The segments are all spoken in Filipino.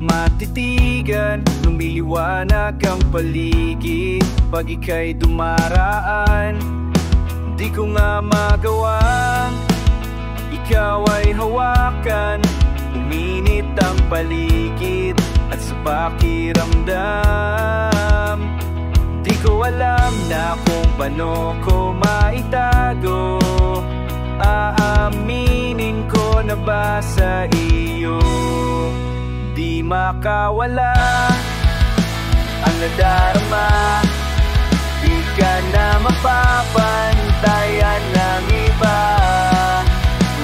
matitigan, lumiliwanag ang paligid. Pag ika'y dumaraan, di ko nga magawang ikaw ay hawakan. Uminit ang paligid at sa pakiramdam, di ko alam na kung paano ko maitago. Aaminin ko na ba sa iyo, di makawala ang nadarama. Di ka na mapapantayan ng iba.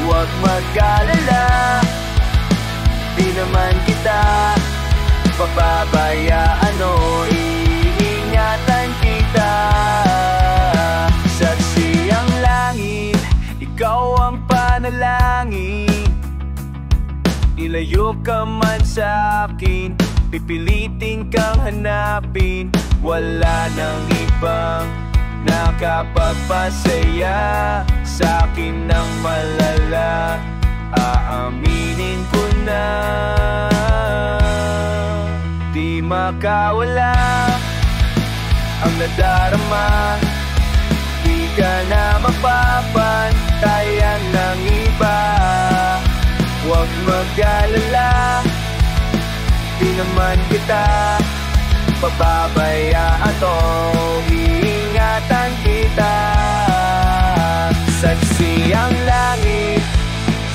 Huwag mag-alala, di naman kita pababayaan o iingatan kita. Saksi ang langit, ikaw ang panalangin. Ilayo ka man sa akin, pipilitin kang hanapin. Wala nang ibang nakapagpasaya sa akin ng malala. Aaminin ko na di makawala ang nadarama. Di ka na mapapantayan ng iba. Huwag mag-alala, di naman kita pababayaan o iingatan kita. Saksi ang langit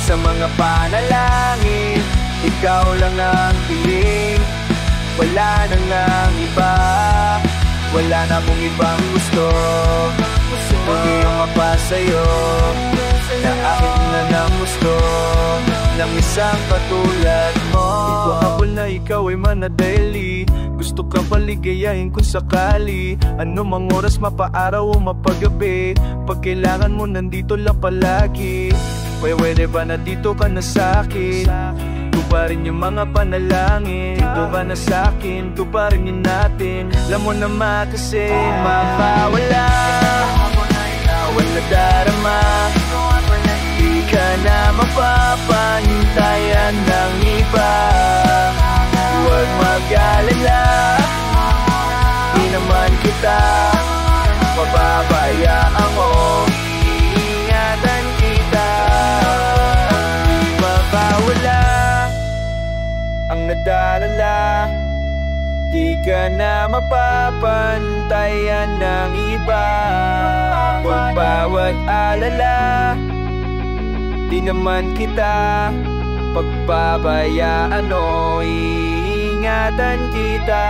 sa mga panalangin, ikaw lang ang piling. Wala nang ang iba, wala na mong ibang gusto. Mag-iyong mapasa'yo na akin na ng gusto ng isang katulad mo. Di ko habol na ikaw ay manadali. Gusto kang paligayahin kung sakali. Ano mang oras, mapaaraw o mapagabi, pag kailangan mo nandito lang palagi. Pwede ba na dito ka na sa'kin? Tuparin yung mga panalangin. Dito ka na sa'kin, tuparin yun natin. Alam mo naman kasi mapawala ang nadarama. Di ka na mapapantayan ng iba. Huwag mag-alala, di naman kita pababayaan mo, iingatan kita. Di mapawala ang nadarala. Di ka na mapapantayan ng iba. Huwag bawat alala, di naman kita pagpabayaan o iingatan kita.